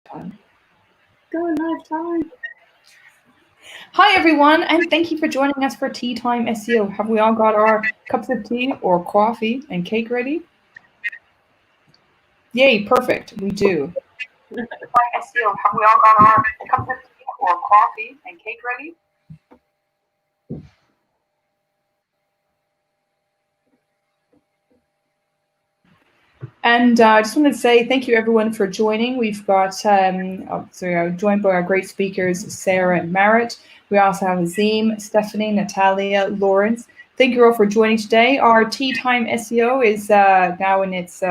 Time. Go live time. Hi everyone, and thank you for joining us for Tea Time SEO. Have we all got our cups of tea or coffee and cake ready? Yay, perfect, we do. SEO, have we all got our cups of tea or coffee and cake ready? And I just wanted to say thank you everyone for joining. We've got, joined by our great speakers, Sara and Maret. We also have Azim, Stephanie, Natalia, Lawrence. Thank you all for joining today. Our Tea Time SEO is now in its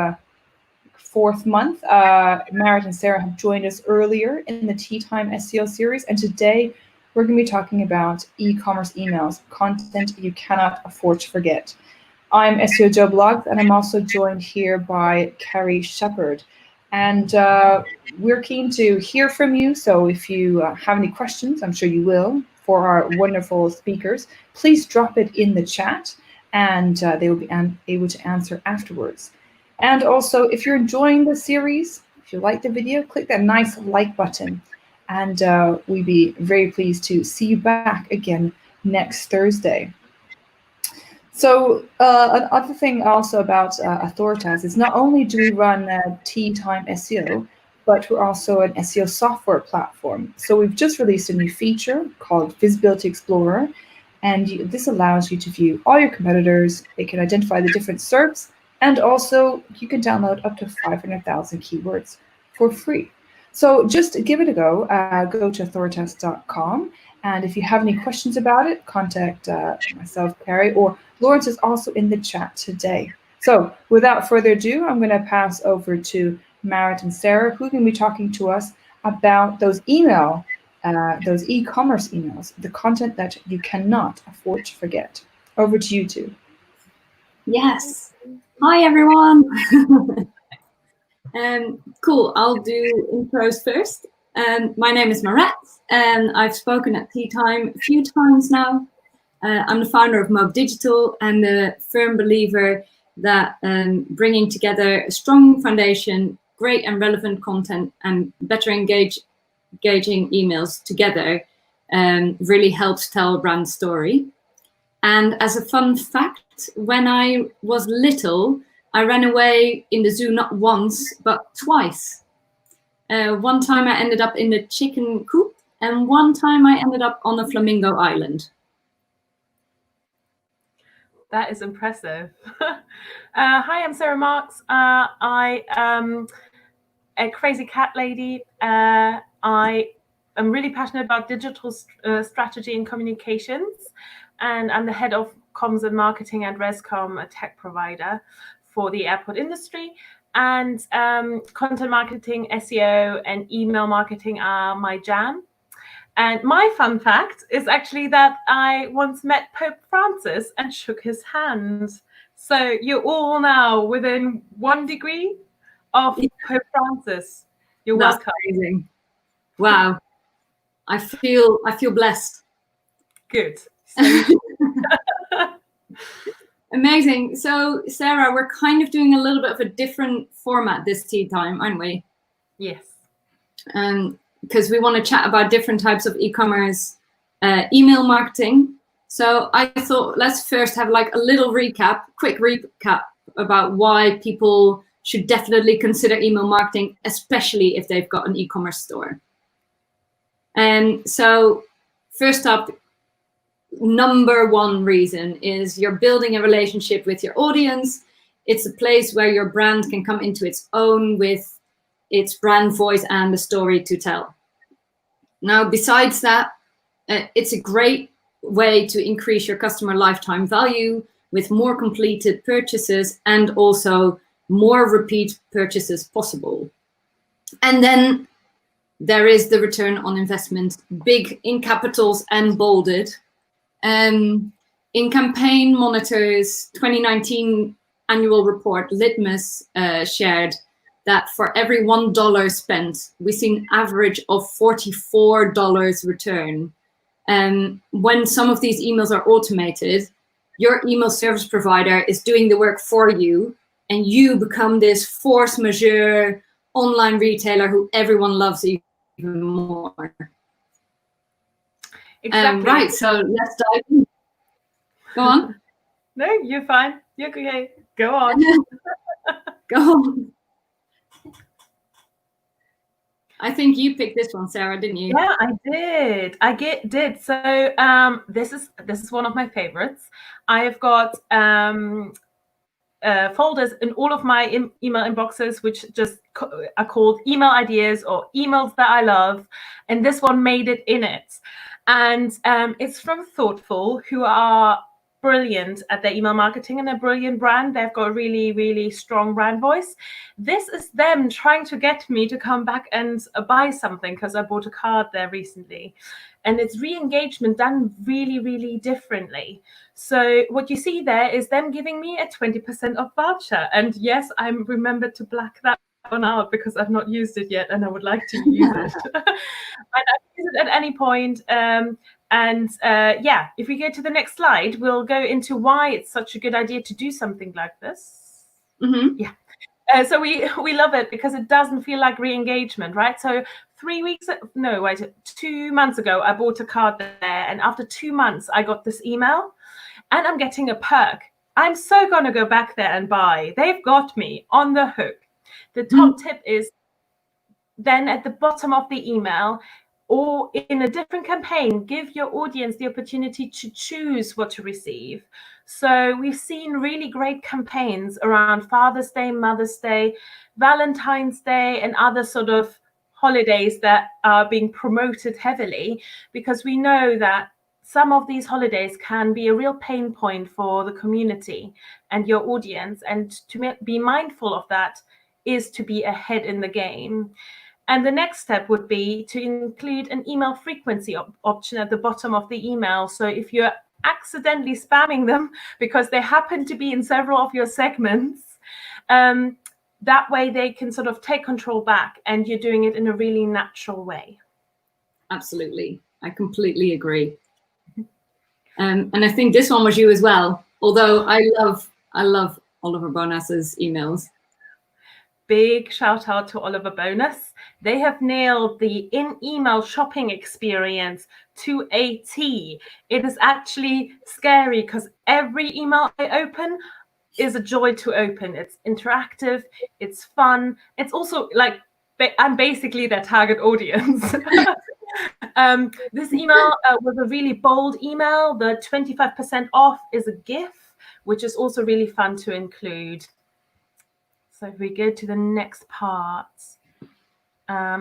fourth month. Maret and Sara have joined us earlier in the Tea Time SEO series, and today we're going to be talking about e-commerce emails, content you cannot afford to forget. I'm SEO Joe Blogs, and I'm also joined here by Carrie Shepherd. And we're keen to hear from you, so if you have any questions, I'm sure you will, for our wonderful speakers, please drop it in the chat, and they will be able to answer afterwards. And also, if you're enjoying the series, if you like the video, click that nice like button, and we'd be very pleased to see you back again next Thursday. So another thing also about Authoritas is not only do we run Tea Time SEO, but we're also an SEO software platform. So we've just released a new feature called Visibility Explorer, and this allows you to view all your competitors. It can identify the different SERPs, and also you can download up to 500,000 keywords for free. So just give it a go. Go to authoritas.com. And if you have any questions about it, contact myself, Carrie, or Lawrence is also in the chat today. So without further ado, I'm going to pass over to Maret and Sara, who can be talking to us about those e-commerce emails, the content that you cannot afford to forget. Over to you two. Yes. Hi, everyone. Cool. I'll do intros first. My name is Maret, and I've spoken at Tea Time a few times now. I'm the founder of Mobe Digital and a firm believer that bringing together a strong foundation, great and relevant content, and better engaging emails together really helps tell a brand story. And as a fun fact, when I was little, I ran away in the zoo not once, but twice. One time I ended up in a chicken coop, and one time I ended up on a flamingo island. That is impressive. Hi, I'm Sara Marks. I am a crazy cat lady. I am really passionate about digital strategy and communications, and I'm the head of comms and marketing at Rescom, a tech provider for the airport industry. And content marketing, SEO, and email marketing are my jam. And my fun fact is actually that I once met Pope Francis and shook his hand. So you're all now within 1 degree of Pope Francis. You're welcome. Amazing. Wow. I feel blessed. Good. Amazing. So, Sara, we're kind of doing a little bit of a different format this tea time, aren't we? Yes. Because we want to chat about different types of e-commerce email marketing. So I thought let's first have like a little quick recap about why people should definitely consider email marketing, especially if they've got an e-commerce store. And so first up, number one reason is you're building a relationship with your audience. It's a place where your brand can come into its own with its brand voice and the story to tell. Now, besides that, it's a great way to increase your customer lifetime value with more completed purchases and also more repeat purchases possible. And then there is the return on investment, big in capitals and bolded. In Campaign Monitor's 2019 annual report, Litmus shared that for every $1 spent, we see an average of $44 return. When some of these emails are automated, your email service provider is doing the work for you, and you become this force majeure online retailer who everyone loves even more. Exactly. Right, so let's dive in. Go on. No, you're fine. You're okay. Go on. Go on. I think you picked this one, Sarah, didn't you? Yeah, I did. Did. So this is one of my favorites. I have got folders in all of my email inboxes, which just are called email ideas or emails that I love. And this one made it in it. And it's from Thoughtful, who are brilliant at their email marketing and a brilliant brand. They've got a really, really strong brand voice. This is them trying to get me to come back and buy something because I bought a card there recently. And it's re-engagement done really, really differently. So what you see there is them giving me a 20% off voucher. And yes, I remembered to black that one out because I've not used it yet and I would like to use it. And I can use it at any point. Yeah, if we go to the next slide, we'll go into why it's such a good idea to do something like this. Mm-hmm. Yeah. So we love it because it doesn't feel like re-engagement, right? So 2 months ago, I bought a card there. And after 2 months, I got this email and I'm getting a perk. I'm so going to go back there and buy. They've got me on the hook. The top tip is then at the bottom of the email or in a different campaign, give your audience the opportunity to choose what to receive. So we've seen really great campaigns around Father's Day, Mother's Day, Valentine's Day, and other sort of holidays that are being promoted heavily because we know that some of these holidays can be a real pain point for the community and your audience. And to be mindful of that is to be ahead in the game. And the next step would be to include an email frequency option at the bottom of the email. So if you're accidentally spamming them because they happen to be in several of your segments, that way they can sort of take control back and you're doing it in a really natural way. Absolutely. I completely agree. And I think this one was you as well, although I love Oliver Bonas's emails. Big shout out to Oliver Bonus. They have nailed the in-email shopping experience to a T. It is actually scary because every email I open is a joy to open. It's interactive, it's fun. It's also like, I'm basically their target audience. This email was a really bold email. The 25% off is a GIF, which is also really fun to include. So if we go to the next part.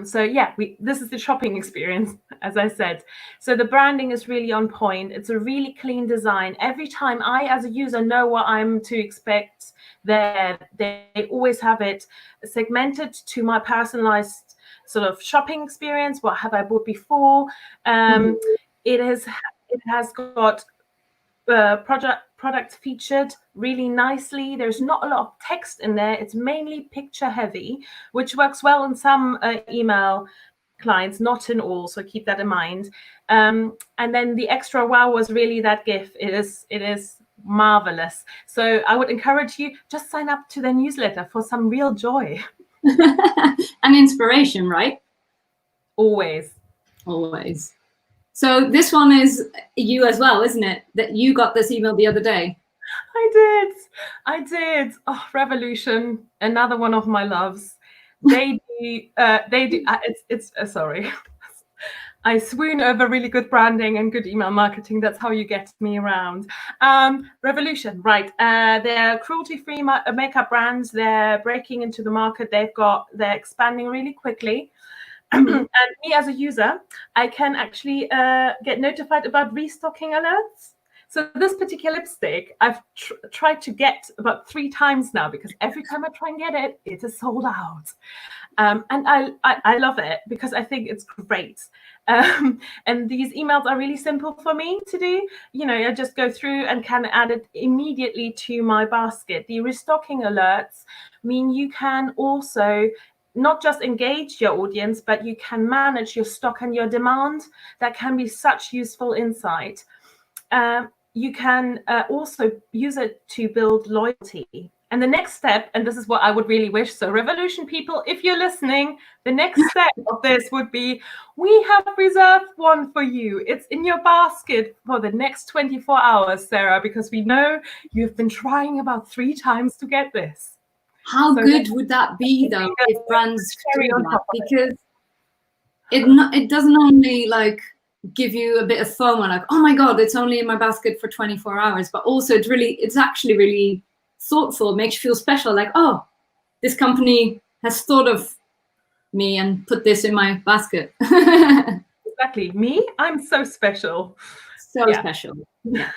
So yeah, this is the shopping experience, as I said. So the branding is really on point. It's a really clean design. Every time I, as a user, know what I'm to expect there, they always have it segmented to my personalized sort of shopping experience. What have I bought before? It has got products featured really nicely. There's not a lot of text in there. It's mainly picture heavy, which works well in some email clients, not in all. So keep that in mind. And then the extra wow was really that GIF. It is marvelous. So I would encourage you, just sign up to their newsletter for some real joy. And inspiration, right? Always. Always. So this one is you as well, isn't it? That you got this email the other day. I did. Oh, Revolution, another one of my loves. They do. Sorry. I swoon over really good branding and good email marketing. That's how you get me around. Revolution, right? They're cruelty-free makeup brands. They're breaking into the market. They're expanding really quickly. And me as a user, I can actually get notified about restocking alerts. So this particular lipstick, I've tried to get about 3 times now because every time I try and get it, it is sold out. And I love it because I think it's great. And these emails are really simple for me to do. You know, I just go through and can add it immediately to my basket. The restocking alerts mean you can also not just engage your audience, but you can manage your stock and your demand. That can be such useful insight. You can also use it to build loyalty. And the next step, and this is what I would really wish, so Revolution people, if you're listening, the next step of this would be, we have reserved one for you. It's in your basket for the next 24 hours, Sarah, because we know you've been trying about 3 times to get this. How good would that be, though, if brands do that? Because it doesn't only like give you a bit of FOMO, like, oh my God, it's only in my basket for 24 hours, but also it's actually really thoughtful, makes you feel special, like, oh, this company has thought of me and put this in my basket. Exactly. Me? I'm so special. So special. Yeah,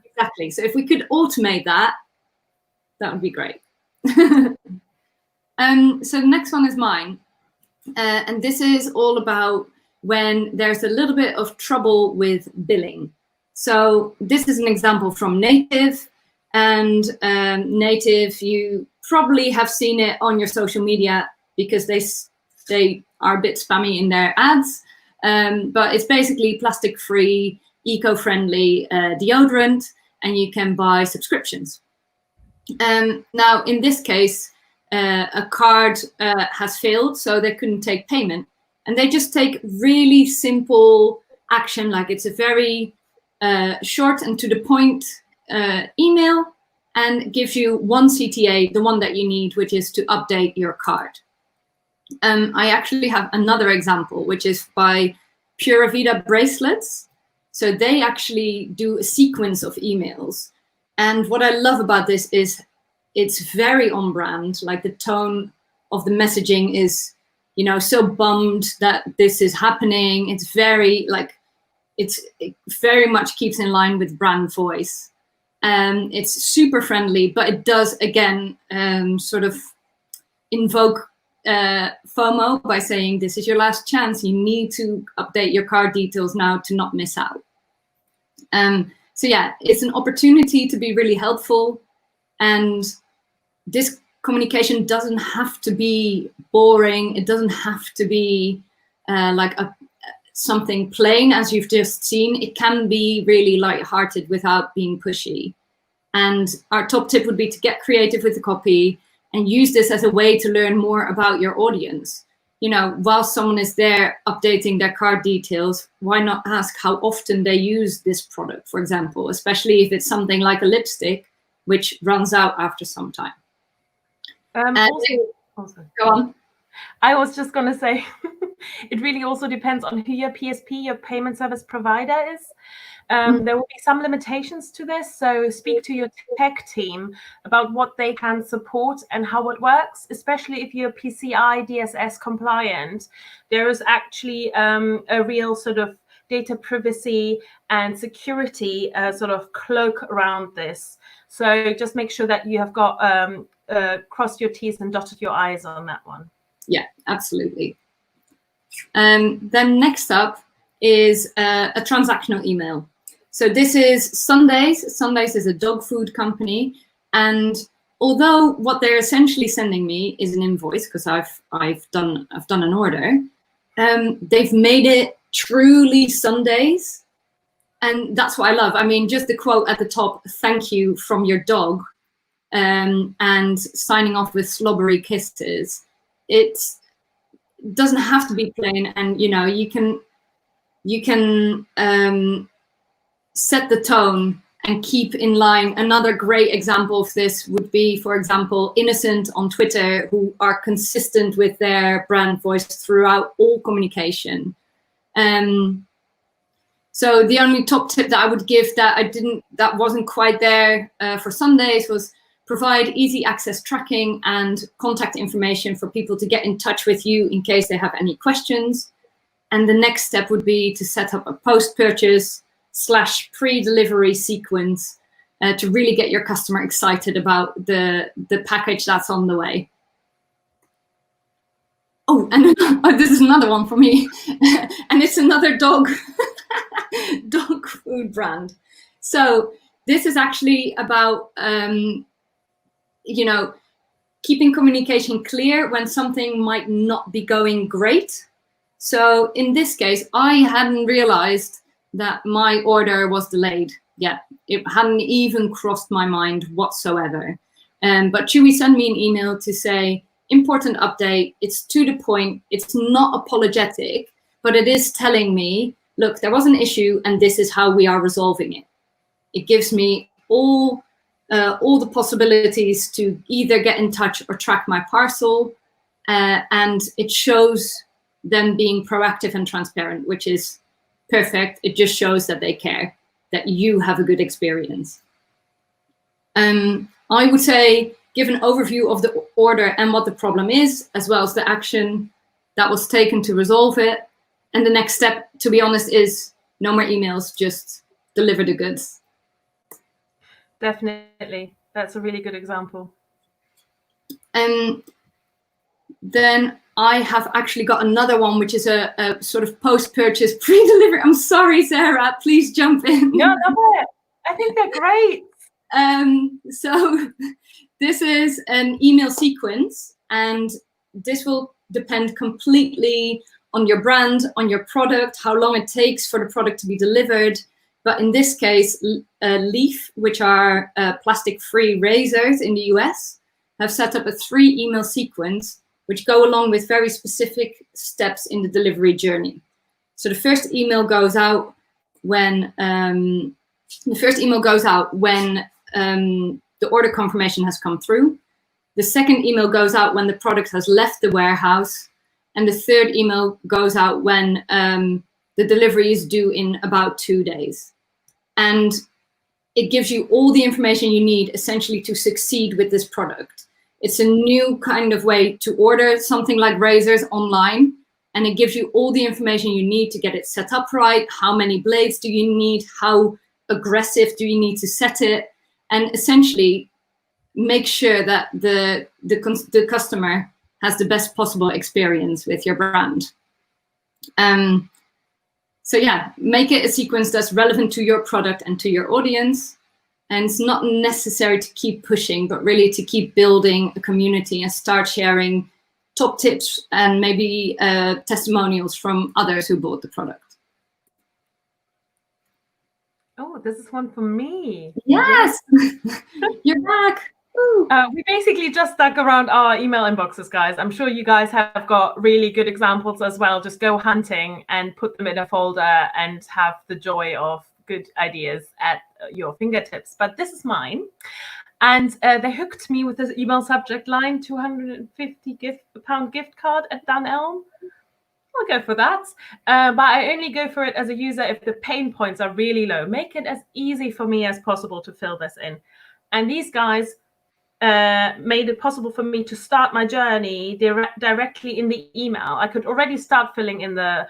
exactly. So if we could automate that, that would be great. So the next one is mine. And this is all about when there's a little bit of trouble with billing. So this is an example from Native. And Native, you probably have seen it on your social media because they are a bit spammy in their ads. But it's basically plastic-free, eco-friendly deodorant, and you can buy subscriptions. Now, in this case, a card has failed, so they couldn't take payment. And they just take really simple action, like it's a very short and to the point email, and gives you one CTA, the one that you need, which is to update your card. I actually have another example, which is by Pura Vida bracelets. So they actually do a sequence of emails. And what I love about this is it's very on brand, like the tone of the messaging is, you know, so bummed that this is happening. It's very it very much keeps in line with brand voice. It's super friendly, but it does, again, sort of invoke FOMO by saying this is your last chance. You need to update your card details now to not miss out. So yeah, it's an opportunity to be really helpful. And this communication doesn't have to be boring. It doesn't have to be something plain, as you've just seen. It can be really lighthearted without being pushy. And our top tip would be to get creative with the copy and use this as a way to learn more about your audience. You know, while someone is there updating their card details, why not ask how often they use this product, for example, especially if it's something like a lipstick, which runs out after some time. Also, go on. I was just going to say, it really also depends on who your PSP, your payment service provider is. There will be some limitations to this, so speak to your tech team about what they can support and how it works, especially if you're PCI DSS compliant. There is actually a real sort of data privacy and security sort of cloak around this. So just make sure that you have got crossed your T's and dotted your I's on that one. Yeah, absolutely. Then next up is a transactional email. So this is Sundays. Sundays is a dog food company. And although what they're essentially sending me is an invoice, because I've done an order, they've made it truly Sundays. And that's what I love. I mean, just the quote at the top, "Thank you from your dog," and signing off with slobbery kisses. It doesn't have to be plain, and you know, you can set the tone and keep in line. Another great example of this would be, for example, Innocent on Twitter, who are consistent with their brand voice throughout all communication. So the only top tip that I would give that wasn't quite there for Sundays was provide easy access tracking and contact information for people to get in touch with you in case they have any questions. And the next step would be to set up a post-purchase / pre-delivery sequence to really get your customer excited about the package that's on the way. Oh, and this is another one for me. And it's another dog food brand. So this is actually about, you know, keeping communication clear when something might not be going great. So in this case, I hadn't realized that my order was delayed yet. It hadn't even crossed my mind whatsoever. But Chewy sent me an email to say, important update, it's to the point, it's not apologetic, but it is telling me, look, there was an issue and this is how we are resolving it. It gives me all the possibilities to either get in touch or track my parcel, and it shows them being proactive and transparent, which is perfect. It just shows that they care, that you have a good experience. I would say give an overview of the order and what the problem is, as well as the action that was taken to resolve it. And the next step, to be honest, is no more emails, just deliver the goods. Definitely. That's a really good example. Then I have actually got another one, which is a sort of post-purchase pre-delivery. I'm sorry, Sarah, please jump in. No, I think they're great. So this is an email sequence, and this will depend completely on your brand, on your product, how long it takes for the product to be delivered. But in this case, Leaf, which are plastic-free razors in the US, have set up a 3-email sequence which go along with very specific steps in the delivery journey. So the first email goes out when the order confirmation has come through. The second email goes out when the product has left the warehouse. And the third email goes out when the delivery is due in about 2 days. And it gives you all the information you need essentially to succeed with this product. It's a new kind of way to order something like razors online. And it gives you all the information you need to get it set up right. How many blades do you need? How aggressive do you need to set it? And essentially make sure that the customer has the best possible experience with your brand. So yeah, make it a sequence that's relevant to your product and to your audience. And it's not necessary to keep pushing, but really to keep building a community and start sharing top tips and maybe testimonials from others who bought the product. Oh, this is one for me. Yes, you're back. We basically just dug around our email inboxes, guys. I'm sure you guys have got really good examples as well. Just go hunting and put them in a folder and have the joy of good ideas at your fingertips. But this is mine. And they hooked me with this email subject line, £250 gift card at Dunelm. I'll go for that. But I only go for it as a user if the pain points are really low. Make it as easy for me as possible to fill this in. And these guys made it possible for me to start my journey directly in the email. I could already start filling in the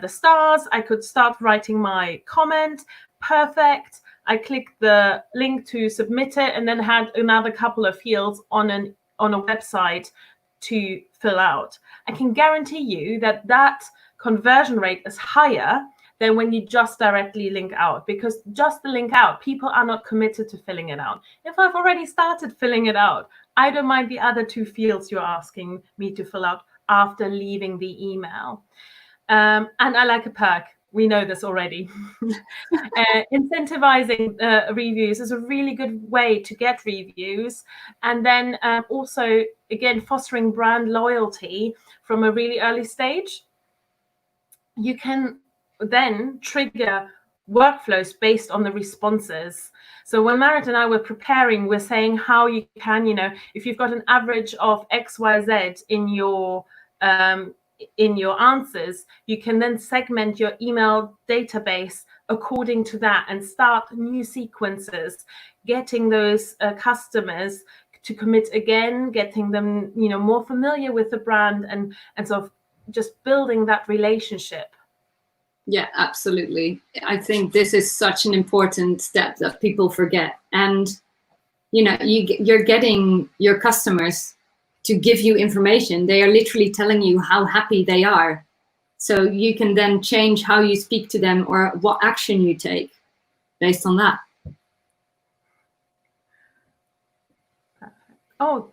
stars. I could start writing my comment. Perfect. I clicked the link to submit it and then had another couple of fields on a website to fill out. I can guarantee you that that conversion rate is higher than when you just directly link out, because just the link out, people are not committed to filling it out. If I've already started filling it out, I don't mind the other 2 fields you're asking me to fill out after leaving the email. And I like a perk. We know this already. Incentivizing reviews is a really good way to get reviews. And then also, again, fostering brand loyalty from a really early stage. You can then trigger workflows based on the responses. So when Maret and I were preparing, we're saying how you can, if you've got an average of XYZ in your answers, you can then segment your email database according to that and start new sequences, getting those customers to commit again, getting them, more familiar with the brand and sort of just building that relationship. Yeah, absolutely. I think this is such an important step that people forget. And, you're getting your customers to give you information. They are literally telling you how happy they are. So you can then change how you speak to them or what action you take based on that. Oh,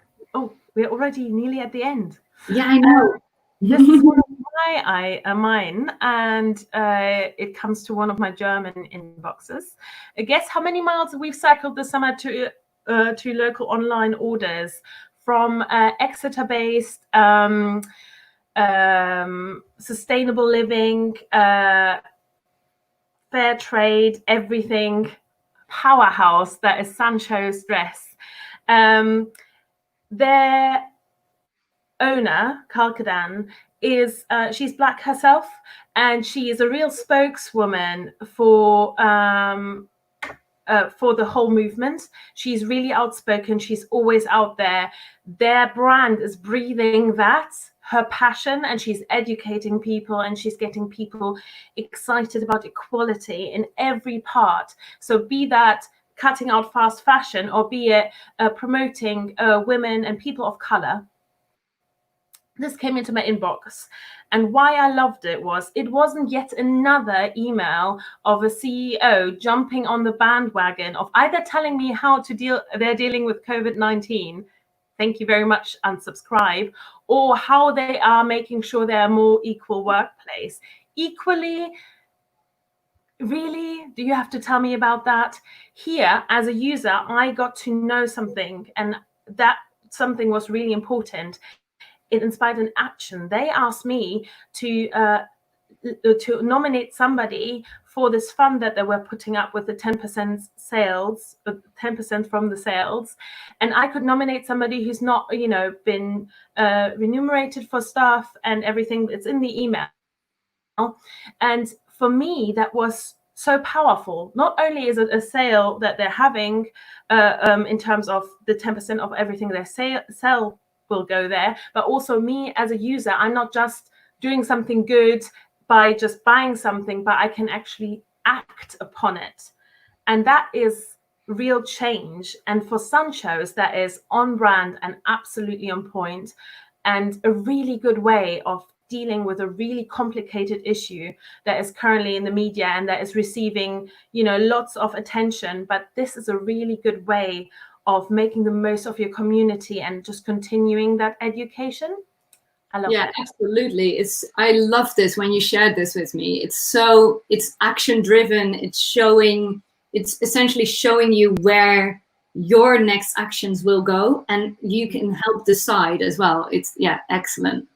we're already nearly at the end. Yeah, I know. This is one of mine, and it comes to one of my German inboxes. Guess how many miles we've cycled this summer to to local online orders from Exeter-based sustainable living, fair trade, everything powerhouse that is Sanchos Dress. Their owner, Kalkadan, is she's Black herself, and she is a real spokeswoman for the whole movement. She's really outspoken. She's always out there. Their brand is breathing that, her passion, and she's educating people, and she's getting people excited about equality in every part. So be that cutting out fast fashion, or be it promoting women and people of color. This came into my inbox, and why I loved it wasn't yet another email of a CEO jumping on the bandwagon of either telling me how to they're dealing with COVID-19, thank you very much, unsubscribe, or how they are making sure they're a more equal workplace. Equally, really, do you have to tell me about that? Here, as a user, I got to know something, and that something was really important. It inspired an action. They asked me to nominate somebody for this fund that they were putting up with the 10% sales, 10% from the sales, and I could nominate somebody who's not, been remunerated for stuff and everything that's in the email. And for me, that was so powerful. Not only is it a sale that they're having in terms of the 10% of everything they sell will go there, but also me as a user, I'm not just doing something good by just buying something, but I can actually act upon it. And that is real change. And for Sanchos, that is on brand and absolutely on point, and a really good way of dealing with a really complicated issue that is currently in the media and that is receiving, lots of attention. But this is a really good way of making the most of your community and just continuing that education. I love it. Absolutely. I love this when you shared this with me. It's action driven. It's essentially showing you where your next actions will go, and you can help decide as well. It's excellent.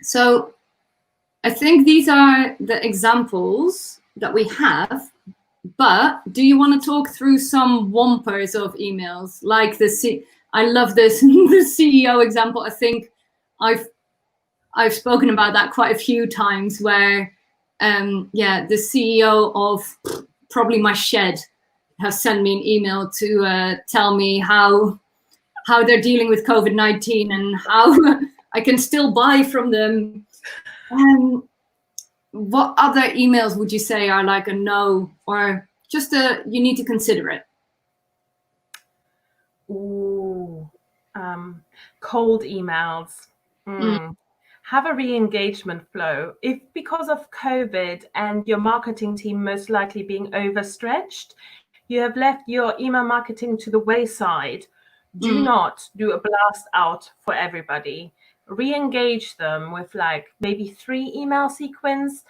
So I think these are the examples that we have. But do you want to talk through some whompers of emails, like I love this the CEO example. I think I've spoken about that quite a few times, where the CEO of probably my shed has sent me an email to tell me how they're dealing with COVID-19 and how I can still buy from them. What other emails would you say are like a no, or just you need to consider it? Ooh, cold emails. Have a re-engagement flow. If because of COVID and your marketing team most likely being overstretched, you have left your email marketing to the wayside, do not do a blast out for everybody. Re-engage them with like maybe 3 email sequence,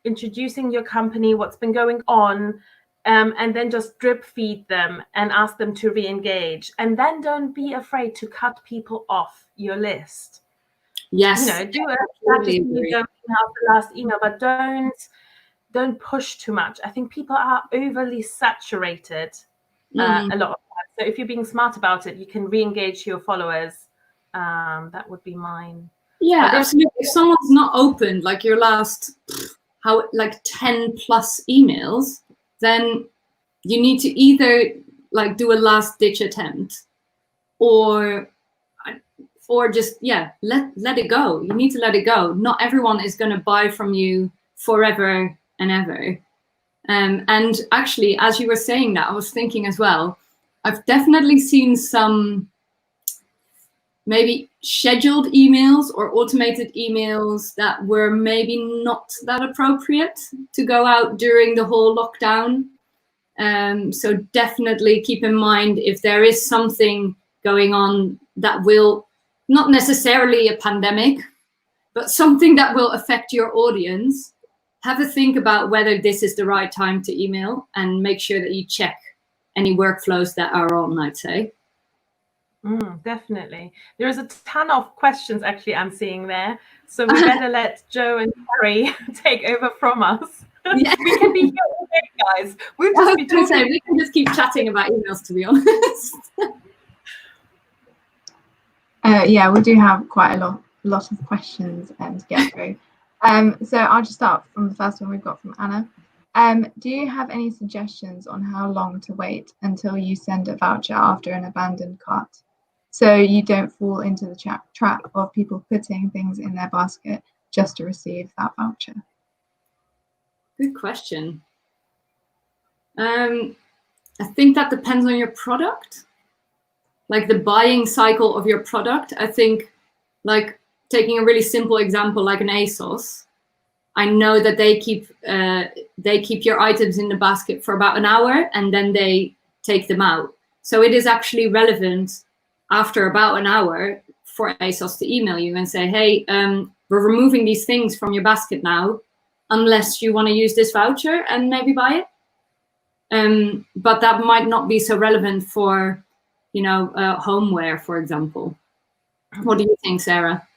introducing your company, what's been going on, and then just drip feed them and ask them to re-engage. And then don't be afraid to cut people off your list. Yes, do it. The last email, but don't push too much. I think people are overly saturated a lot of times. So if you're being smart about it, you can re-engage your followers. That would be mine. Yeah, absolutely. If someone's not opened like your last 10 plus emails, then you need to either like do a last ditch attempt, or just let it go. You need to let it go. Not everyone is going to buy from you forever and ever. And actually, as you were saying that, I was thinking as well, I've definitely seen some maybe scheduled emails or automated emails that were maybe not that appropriate to go out during the whole lockdown. So definitely keep in mind, if there is something going on that will, not necessarily a pandemic, but something that will affect your audience, have a think about whether this is the right time to email, and make sure that you check any workflows that are on, I'd say. Definitely. There is a ton of questions actually I'm seeing there. So we better let Joe and Carrie take over from us. Yeah. We can be here all day, guys. We'll just be talking. We can just keep chatting about emails, to be honest. Yeah, we do have quite a lot of questions to get through. So I'll just start from the first one we've got from Anna. Do you have any suggestions on how long to wait until you send a voucher after an abandoned cart, so you don't fall into the trap of people putting things in their basket just to receive that voucher? Good question. I think that depends on your product, like the buying cycle of your product. I think, like, taking a really simple example, like an ASOS, I know that they keep your items in the basket for about an hour and then they take them out. So it is actually relevant after about an hour for ASOS to email you and say, hey, we're removing these things from your basket now, unless you want to use this voucher and maybe buy it. But that might not be so relevant for, homeware, for example. What do you think, Sarah?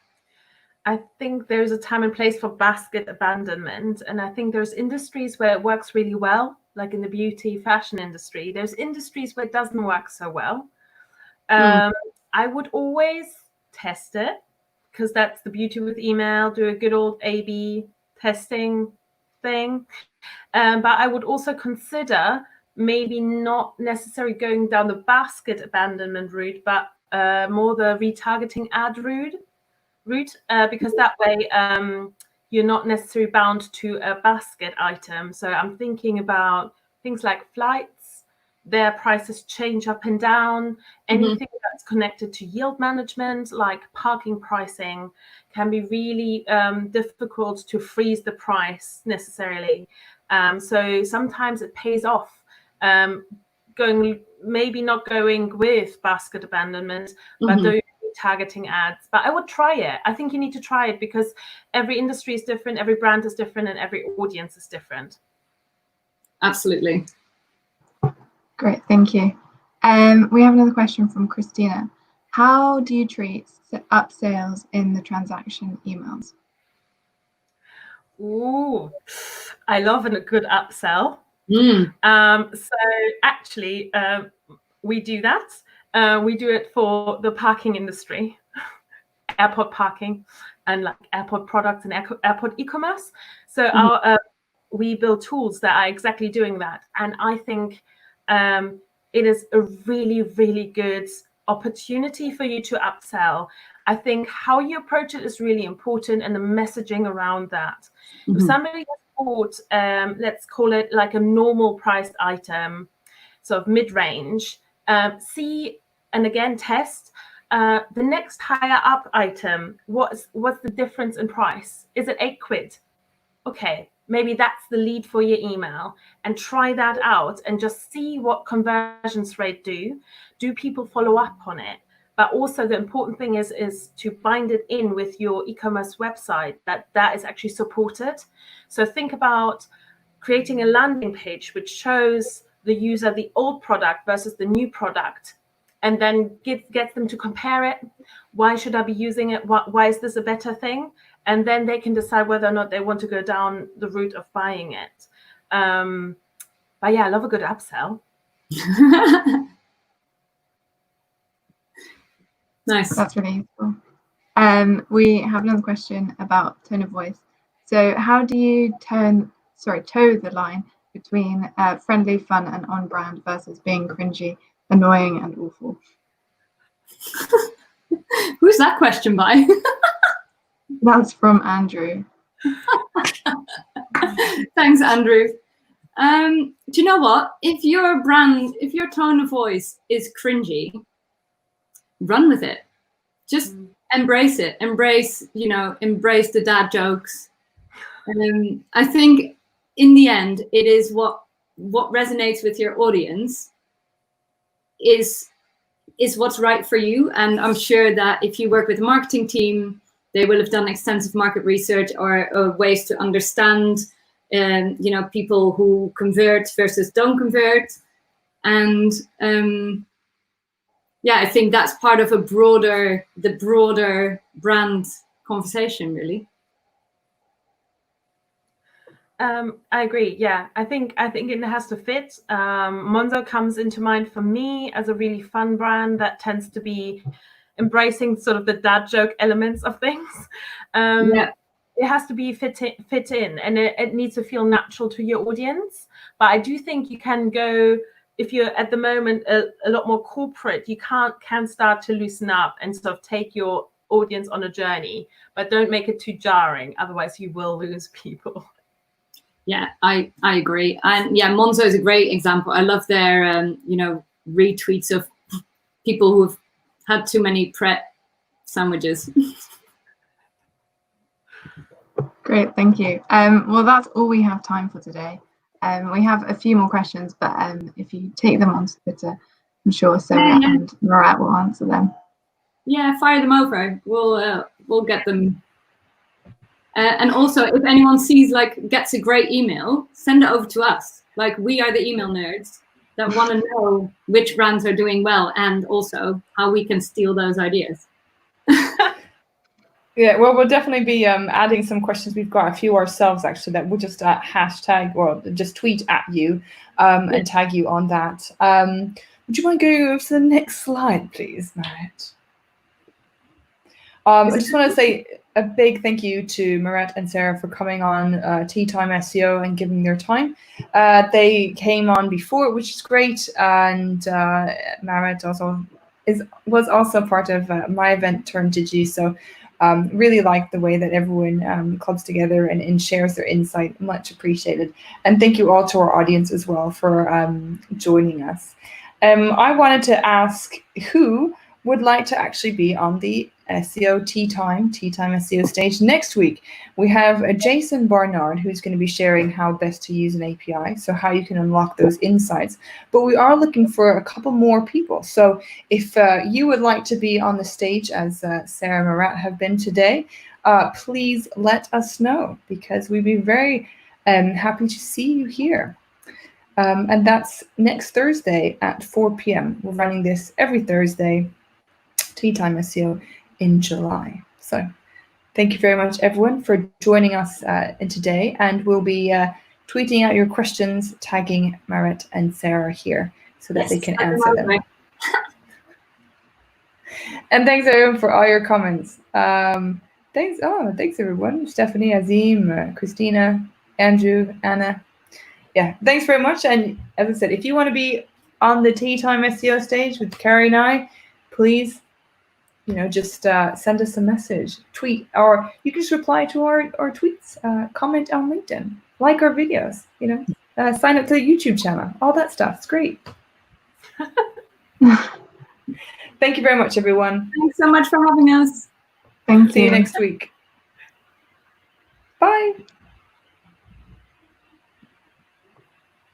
I think there's a time and place for basket abandonment. And I think there's industries where it works really well, like in the beauty fashion industry. There's industries where it doesn't work so well. I would always test it, because that's the beauty with email, do a good old A/B testing thing. But I would also consider maybe not necessarily going down the basket abandonment route, but more the retargeting ad route, because that way you're not necessarily bound to a basket item. So I'm thinking about things like flights. Their prices change up and down. Anything that's connected to yield management, like parking pricing, can be really difficult to freeze the price necessarily. So sometimes it pays off maybe not going with basket abandonment, but doing targeting ads. But I would try it. I think you need to try it, because every industry is different, every brand is different, and every audience is different. Absolutely. Great, thank you. We have another question from Christina. How do you treat upsells in the transaction emails? Ooh, I love a good upsell. So actually, we do that. We do it for the parking industry, airport parking, and like airport products and airport e-commerce. So we build tools that are exactly doing that. And I think it is a really, really good opportunity for you to upsell. I think how you approach it is really important, and the messaging around that. If somebody has bought, let's call it like a normal priced item, sort of mid-range, see, and again, test the next higher up item. What's the difference in price? Is it £8? Okay, maybe that's the lead for your email, and try that out and just see what conversions rate do. Do people follow up on it? But also the important thing is to bind it in with your e-commerce website, that is actually supported. So think about creating a landing page which shows the user the old product versus the new product, and then get them to compare it. Why should I be using it? Why is this a better thing? And then they can decide whether or not they want to go down the route of buying it. But yeah, I love a good upsell. Nice. That's really useful. We have another question about tone of voice. So how do you toe the line between friendly, fun, and on-brand versus being cringy, annoying, and awful? Who's that question by? That's from Andrew. Thanks, Andrew. Do you know what? If your tone of voice is cringy, run with it. Just embrace it. Embrace the dad jokes. I think in the end, it is what resonates with your audience is what's right for you. And I'm sure that if you work with a marketing team, they will have done extensive market research or ways to understand, people who convert versus don't convert. And yeah, I think that's part of the broader brand conversation, really. I agree. Yeah, I think it has to fit. Monzo comes into mind for me as a really fun brand that tends to be embracing sort of the dad joke elements of things. Yeah. It has to be fit in, and it needs to feel natural to your audience. But I do think you can go, if you're at the moment a lot more corporate, you can start to loosen up and sort of take your audience on a journey, but don't make it too jarring. Otherwise, you will lose people. Yeah, I agree. And yeah, Monzo is a great example. I love their, retweets of people who've had too many Pret sandwiches. Great, thank you. Well, that's all we have time for today. We have a few more questions, but if you take them onto Twitter, I'm sure Sara and Maret will answer them. Yeah, fire them over. We'll get them. And also, if anyone gets a great email, send it over to us. Like, we are the email nerds that want to know which brands are doing well and also how we can steal those ideas. Yeah, well, we'll definitely be adding some questions. We've got a few ourselves, actually, that we'll just hashtag or just tweet at you and tag you on that. Would you mind going over to the next slide, please, Maret? I just want to say a big thank you to Maret and Sara for coming on Tea Time SEO and giving their time. They came on before, which is great, and Maret was also part of my event Turn Digi, so really like the way that everyone clubs together and shares their insight. Much appreciated, and thank you all to our audience as well for joining us. I wanted to ask who would like to actually be on the SEO Tea Time SEO stage next week. We have Jason Barnard, who's going to be sharing how best to use an API, so how you can unlock those insights. But we are looking for a couple more people. So if you would like to be on the stage as Sara and Maret have been today, please let us know, because we'd be very happy to see you here. And that's next Thursday at 4 p.m. We're running this every Thursday, Tea Time SEO in July. So thank you very much, everyone, for joining us today. And we'll be tweeting out your questions, tagging Maret and Sara here so that they can answer them. And thanks, everyone, for all your comments. Thanks, everyone. Stephanie, Azim, Christina, Andrew, Anna. Yeah, thanks very much. And as I said, if you want to be on the Tea Time SEO stage with Carrie and I, please, just send us a message, tweet, or you can just reply to our tweets, comment on LinkedIn, like our videos, sign up to the YouTube channel, all that stuff. It's great. Thank you very much, everyone. Thanks so much for having us. Thank you. See you next week. Bye.